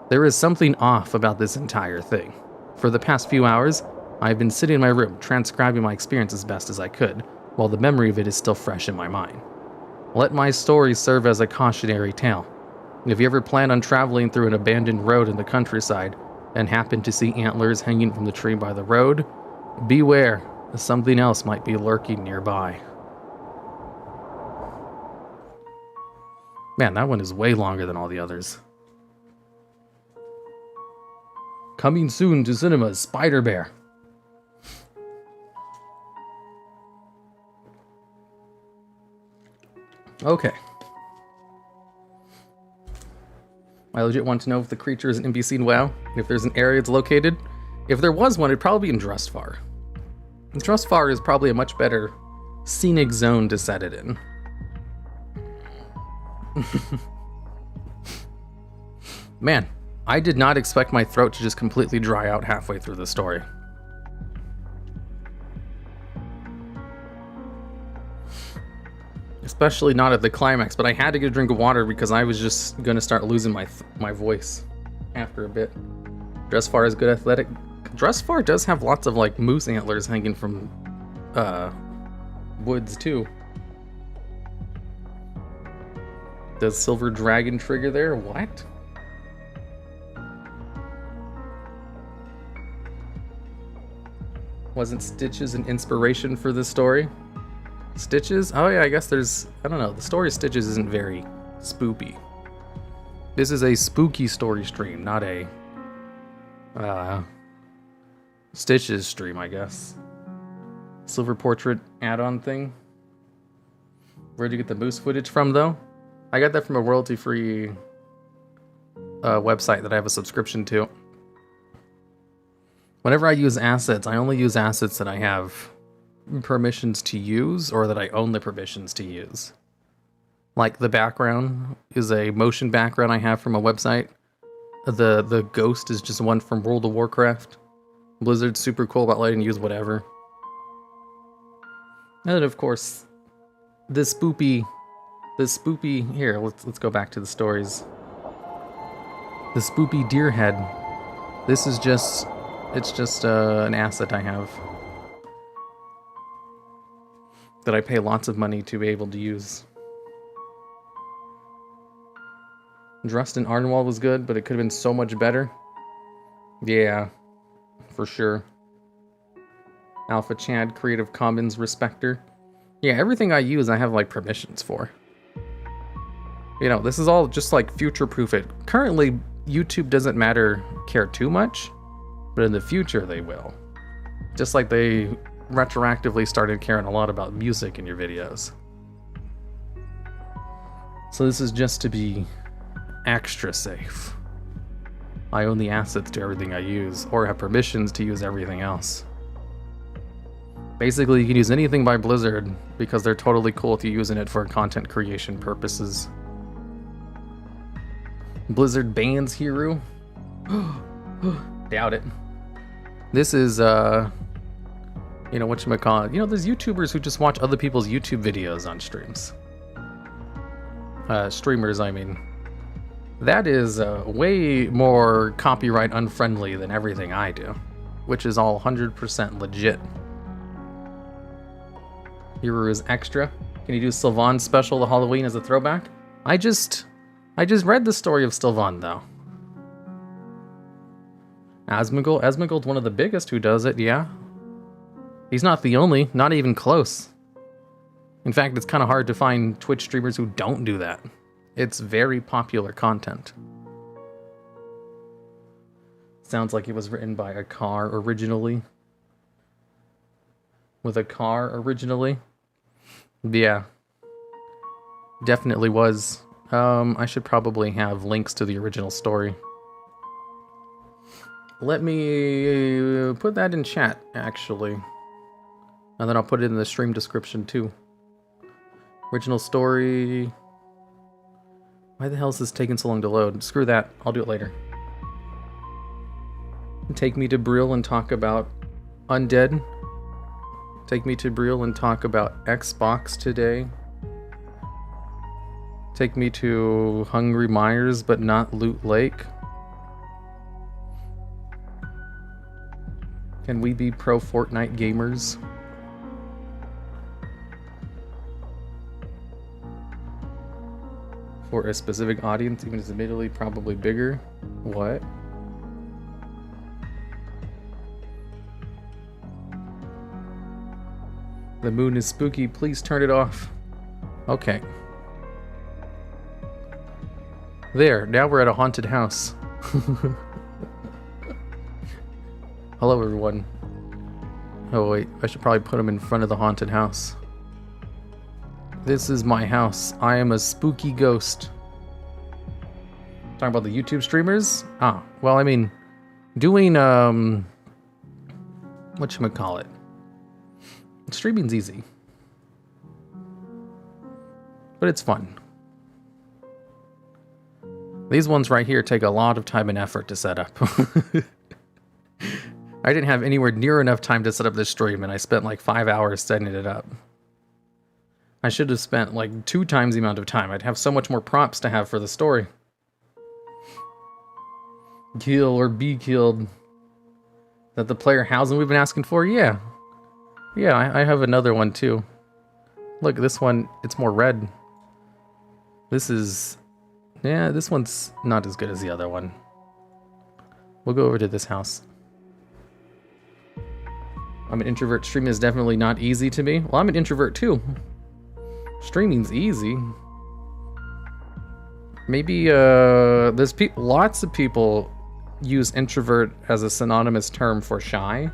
There is something off about this entire thing. For the past few hours, I've been sitting in my room, transcribing my experience as best as I could, while the memory of it is still fresh in my mind. Let my story serve as a cautionary tale. If you ever plan on traveling through an abandoned road in the countryside and happen to see antlers hanging from the tree by the road, beware, something else might be lurking nearby. Man, that one is way longer than all the others. Coming soon to cinemas, Spider Bear. Okay. I legit want to know if the creature is an NPC in WoW, if there's an area it's located. If there was one, it'd probably be in Drustvar. Drustvar is probably a much better scenic zone to set it in. Man, I did not expect my throat to just completely dry out halfway through the story. Especially not at the climax, but I had to get a drink of water because I was just going to start losing my voice after a bit. Drustvar is good athletic. Drustvar does have lots of like moose antlers hanging from woods too. Does Silver Dragon trigger there? What? Wasn't Stitches an inspiration for this story? Stitches? Oh yeah, I guess there's... I don't know. The story of Stitches isn't very spoopy. This is a spooky story stream, not a... Stitches stream, I guess. Silver Portrait add-on thing. Where'd you get the moose footage from, though? I got that from a royalty-free website that I have a subscription to. Whenever I use assets, I only use assets that I have permissions to use or that I own the permissions to use. Like the background is a motion background I have from a website. The ghost is just one from World of Warcraft. Blizzard's super cool about letting you use whatever. And then of course, the spoopy here, let's go back to the stories. The spoopy deer head. This is just an asset I have that I pay lots of money to be able to use. Drustin Ardenwald was good, but it could have been so much better. Yeah, for sure. Alpha Chad, Creative Commons Respecter. Yeah, everything I use I have like permissions for. You know, this is all just like future-proof it. Currently, YouTube doesn't care too much, but in the future they will. Just like they retroactively started caring a lot about music in your videos. So this is just to be extra safe. I own the assets to everything I use, or have permissions to use everything else. Basically, you can use anything by Blizzard because they're totally cool with you using it for content creation purposes. Blizzard bans Hiru? Doubt it. This is, you know, whatchamacallit. You know, there's YouTubers who just watch other people's YouTube videos on streams. Streamers, I mean. That is way more copyright unfriendly than everything I do, which is all 100% legit. Hiru is extra. Can you do Stelvan's special the Halloween as a throwback? I just read the story of Stelvan, though. Asmongold's one of the biggest who does it, yeah. He's not the only, not even close. In fact, it's kind of hard to find Twitch streamers who don't do that. It's very popular content. Sounds like it was written by a car originally. With a car originally. Yeah. Definitely was. I should probably have links to the original story. Let me put that in chat, actually. And then I'll put it in the stream description, too. Original story... Why the hell is this taking so long to load? Screw that. I'll do it later. Take me to Brill and talk about Undead. Take me to Brill and talk about Xbox today. Take me to Hungry Myers, but not Loot Lake. Can we be pro Fortnite gamers? For a specific audience, even if it's admittedly probably bigger. What? The moon is spooky, please turn it off. Okay. There, now we're at a haunted house. Hello everyone. Oh wait, I should probably put them in front of the haunted house. This is my house. I am a spooky ghost. Talking about the YouTube streamers? Ah, well I mean, doing, whatchamacallit. Streaming's easy. But it's fun. These ones right here take a lot of time and effort to set up. I didn't have anywhere near enough time to set up this stream, and I spent like 5 hours setting it up. I should have spent like 2 times the amount of time. I'd have so much more props to have for the story. Kill or be killed. Is that the player housing we've been asking for? Yeah. Yeah, I have another one too. Look, this one, it's more red. This is... Yeah, this one's not as good as the other one. We'll go over to this house. I'm an introvert. Streaming is definitely not easy to me. Well, I'm an introvert too. Streaming's easy. Maybe, there's lots of people use introvert as a synonymous term for shy.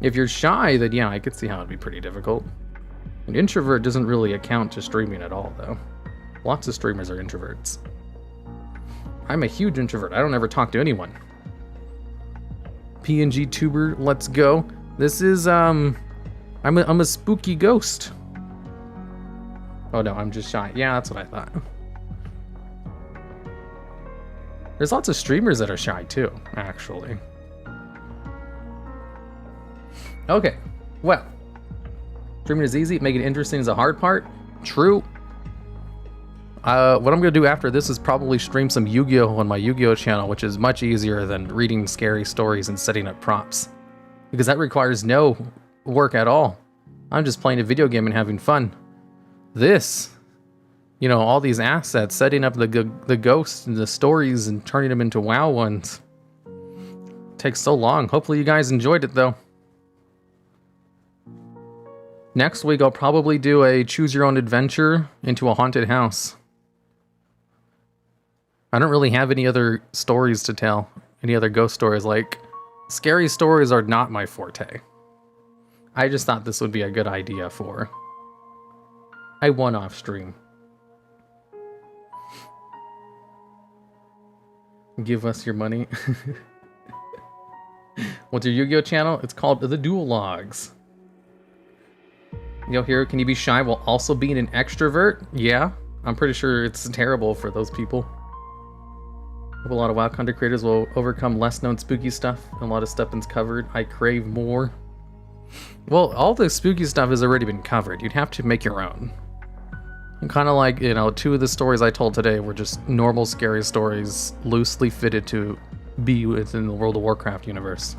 If you're shy, then yeah, I could see how it'd be pretty difficult. An introvert doesn't really account to streaming at all, though. Lots of streamers are introverts. I'm a huge introvert. I don't ever talk to anyone. PNG tuber, let's go. This is, I'm a spooky ghost. Oh no, I'm just shy. Yeah, that's what I thought. There's lots of streamers that are shy too, actually. Okay, well. Streaming is easy, making it interesting is the hard part. True. What I'm going to do after this is probably stream some Yu-Gi-Oh! On my Yu-Gi-Oh! Channel, which is much easier than reading scary stories and setting up props. Because that requires no work at all. I'm just playing a video game and having fun. This, you know, all these assets, setting up the ghosts and the stories and turning them into WoW ones, takes so long. Hopefully you guys enjoyed it, though. Next week, I'll probably do a choose your own adventure into a haunted house. I don't really have any other stories to tell. Any other ghost stories. Like, scary stories are not my forte. I just thought this would be a good idea for a one-off stream. Give us your money. What's your Yu-Gi-Oh! Channel? It's called The Duel Logs. Yo, Hero, can you be shy while also being an extrovert? Yeah, I'm pretty sure it's terrible for those people. Hope a lot of WoW content creators will overcome less known spooky stuff and a lot of stuff is covered. I crave more. Well, all the spooky stuff has already been covered. You'd have to make your own. Kind of like, you know, 2 of the stories I told today were just normal scary stories loosely fitted to be within the World of Warcraft universe.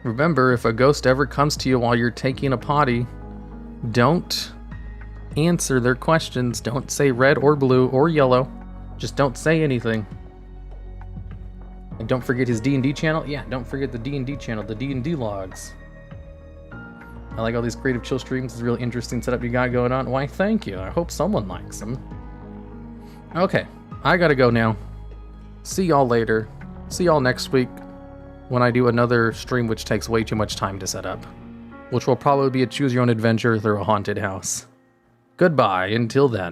Remember, if a ghost ever comes to you while you're taking a potty, don't answer their questions. Don't say red or blue or yellow. Just don't say anything. And don't forget his D&D channel. Yeah, don't forget the D&D channel, the D&D logs. I like all these creative chill streams. It's a really interesting setup you got going on. Why, thank you. I hope someone likes them. Okay, I gotta go now. see y'all later. See y'all next week when I do another stream which takes way too much time to set up, which will probably be a choose your own adventure through a haunted house. Goodbye until then.